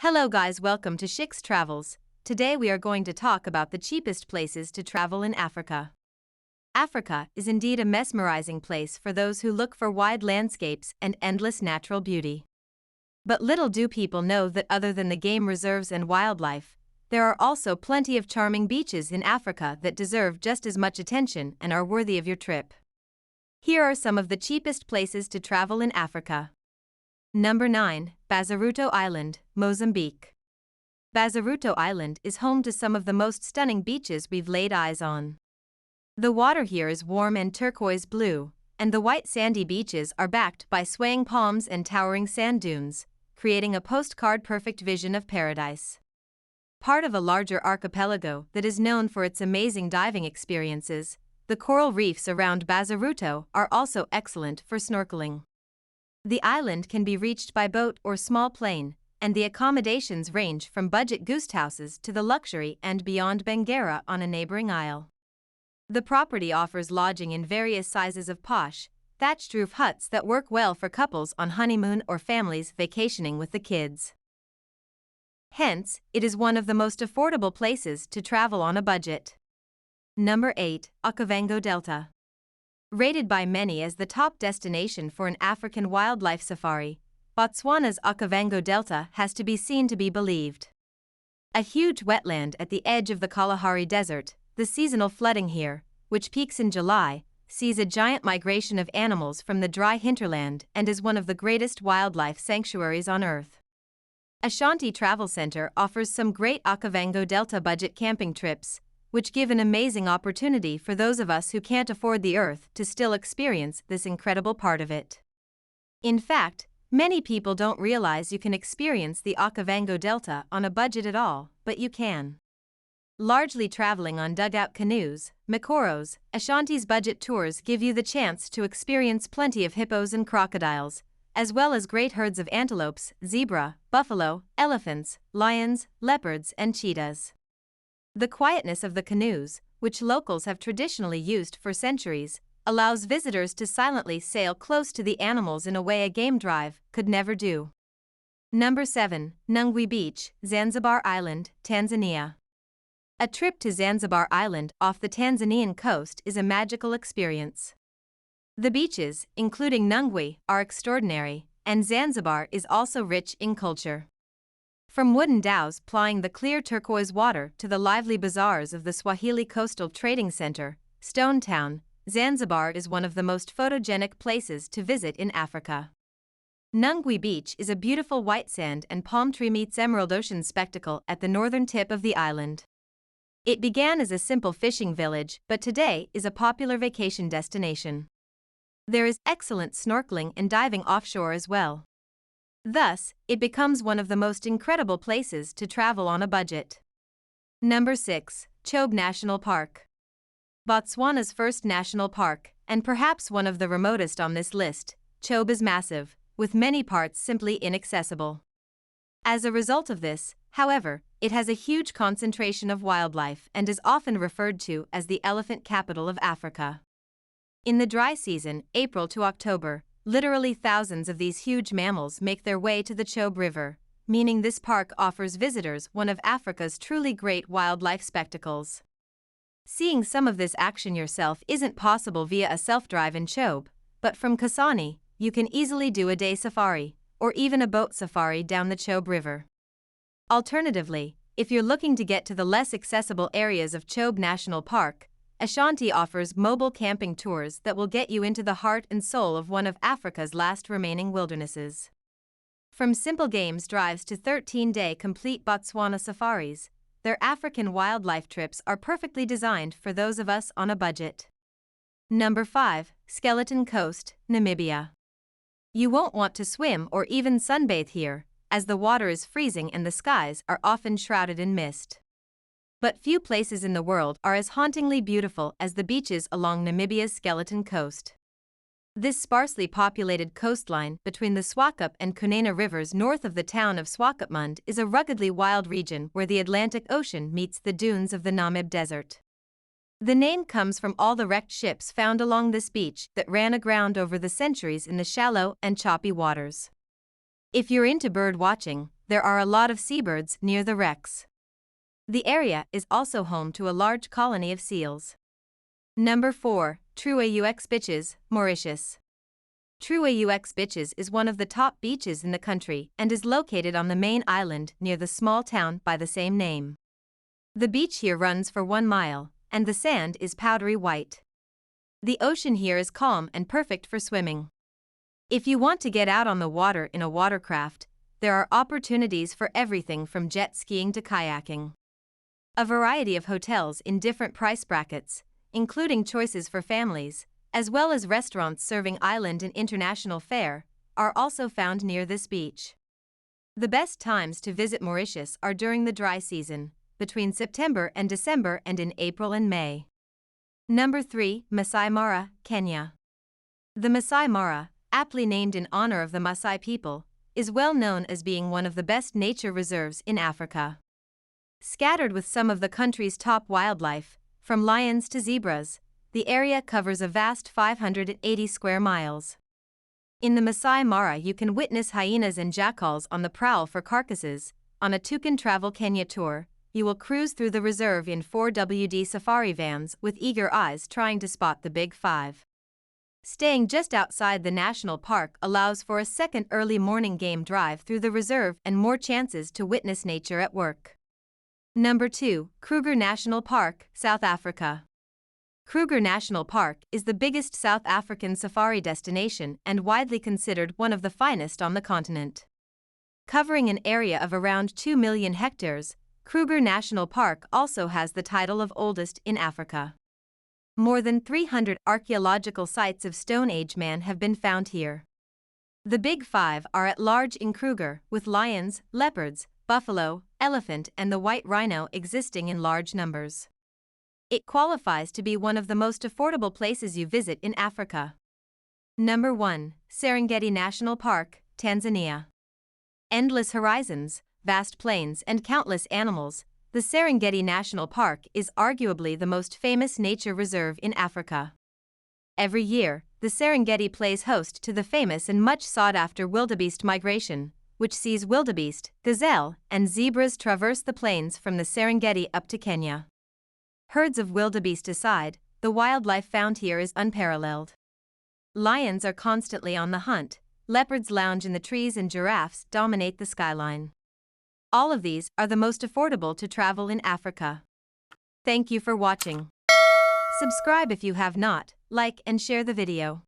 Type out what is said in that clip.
Hello guys, welcome to Shik's Travels. Today we are going to talk about the cheapest places to travel in Africa. Africa is indeed a mesmerizing place for those who look for wide landscapes and endless natural beauty. But little do people know that other than the game reserves and wildlife, there are also plenty of charming beaches in Africa that deserve just as much attention and are worthy of your trip. Here are some of the cheapest places to travel in Africa. Number 9. BAZARUTO Island, Mozambique. BAZARUTO Island is home to some of the most stunning beaches we've laid eyes on. The water here is warm and turquoise blue, and the white sandy beaches are backed by swaying palms and towering sand dunes, creating a postcard-perfect vision of paradise. Part of a larger archipelago that is known for its amazing diving experiences, the coral reefs around BAZARUTO are also excellent for snorkeling. The island can be reached by boat or small plane, and the accommodations range from budget guest houses to the luxury and beyond Bangara on a neighboring isle. The property offers lodging in various sizes of posh, thatched roof huts that work well for couples on honeymoon or families vacationing with the kids. Hence, it is one of the most affordable places to travel on a budget. Number 8. OKAVANGO Delta. Rated by many as the top destination for an African wildlife safari, Botswana's OKAVANGO Delta has to be seen to be believed. A huge wetland at the edge of the Kalahari Desert, the seasonal flooding here, which peaks in July, sees a giant migration of animals from the dry hinterland and is one of the greatest wildlife sanctuaries on Earth. Ashanti Travel Center offers some great OKAVANGO Delta budget camping trips, which give an amazing opportunity for those of us who can't afford the earth to still experience this incredible part of it. In fact, many people don't realize you can experience the OKAVANGO Delta on a budget at all, but you can. Largely traveling on dugout canoes, Mikoros, Ashanti's budget tours give you the chance to experience plenty of hippos and crocodiles, as well as great herds of antelopes, zebra, buffalo, elephants, lions, leopards, and cheetahs. The quietness of the canoes, which locals have traditionally used for centuries, allows visitors to silently sail close to the animals in a way a game drive could never do. Number 7. NUNGWI Beach, Zanzibar Island, Tanzania. A trip to Zanzibar Island off the Tanzanian coast is a magical experience. The beaches, including NUNGWI, are extraordinary, and Zanzibar is also rich in culture. From wooden dhows plying the clear turquoise water to the lively bazaars of the Swahili Coastal Trading Center, Stone Town, Zanzibar is one of the most photogenic places to visit in Africa. NUNGWI Beach is a beautiful white sand and palm tree meets emerald ocean spectacle at the northern tip of the island. It began as a simple fishing village, but today is a popular vacation destination. There is excellent snorkeling and diving offshore as well. Thus, it becomes one of the most incredible places to travel on a budget. Number 6. CHOBE National Park. Botswana's first national park, and perhaps one of the remotest on this list, CHOBE is massive, with many parts simply inaccessible. As a result of this, however, it has a huge concentration of wildlife and is often referred to as the elephant capital of Africa. In the dry season, April to October, literally thousands of these huge mammals make their way to the CHOBE River, meaning this park offers visitors one of Africa's truly great wildlife spectacles. Seeing some of this action yourself isn't possible via a self-drive in CHOBE, but from Kasani, you can easily do a day safari, or even a boat safari down the CHOBE River. Alternatively, if you're looking to get to the less accessible areas of CHOBE National Park, Ashanti offers mobile camping tours that will get you into the heart and soul of one of Africa's last remaining wildernesses. From simple games drives to 13-day complete Botswana safaris, their African wildlife trips are perfectly designed for those of us on a budget. Number 5. Skeleton Coast, Namibia. You won't want to swim or even sunbathe here, as the water is freezing and the skies are often shrouded in mist. But few places in the world are as hauntingly beautiful as the beaches along Namibia's Skeleton Coast. This sparsely populated coastline between the Swakop and Kunene rivers north of the town of Swakopmund is a ruggedly wild region where the Atlantic Ocean meets the dunes of the Namib Desert. The name comes from all the wrecked ships found along this beach that ran aground over the centuries in the shallow and choppy waters. If you're into bird watching, there are a lot of seabirds near the wrecks. The area is also home to a large colony of seals. Number 4. TROU-AUX-BICHES, Mauritius. TROU-AUX-BICHES is one of the top beaches in the country and is located on the main island near the small town by the same name. The beach here runs for 1 mile, and the sand is powdery white. The ocean here is calm and perfect for swimming. If you want to get out on the water in a watercraft, there are opportunities for everything from jet skiing to kayaking. A variety of hotels in different price brackets, including choices for families, as well as restaurants serving island and international fare, are also found near this beach. The best times to visit Mauritius are during the dry season, between September and December, and in April and May. Number 3. Masai Mara, Kenya. The Masai Mara, aptly named in honor of the Masai people, is well known as being one of the best nature reserves in Africa. Scattered with some of the country's top wildlife, from lions to zebras, the area covers a vast 580 square miles. In the Masai Mara you can witness hyenas and jackals on the prowl for carcasses. On a Toucan Travel Kenya tour, you will cruise through the reserve in 4WD safari vans with eager eyes trying to spot the Big Five. Staying just outside the national park allows for a second early morning game drive through the reserve and more chances to witness nature at work. Number 2. KRUGER National Park, South Africa. KRUGER National Park is the biggest South African safari destination and widely considered one of the finest on the continent. Covering an area of around 2 million hectares, KRUGER National Park also has the title of oldest in Africa. More than 300 archaeological sites of Stone Age man have been found here. The Big Five are at large in KRUGER, with lions, leopards, buffalo, elephant and the white rhino existing in large numbers. It qualifies to be one of the most affordable places you visit in Africa. Number 1. Serengeti National Park, Tanzania. Endless horizons, vast plains and countless animals, the Serengeti National Park is arguably the most famous nature reserve in Africa. Every year, the Serengeti plays host to the famous and much sought-after wildebeest migration, which sees wildebeest, gazelle, and zebras traverse the plains from the Serengeti up to Kenya. Herds of wildebeest aside, the wildlife found here is unparalleled. Lions are constantly on the hunt, leopards lounge in the trees and giraffes dominate the skyline. All of these are the most affordable to travel in Africa. Thank you for watching. Subscribe if you have not, like and share the video.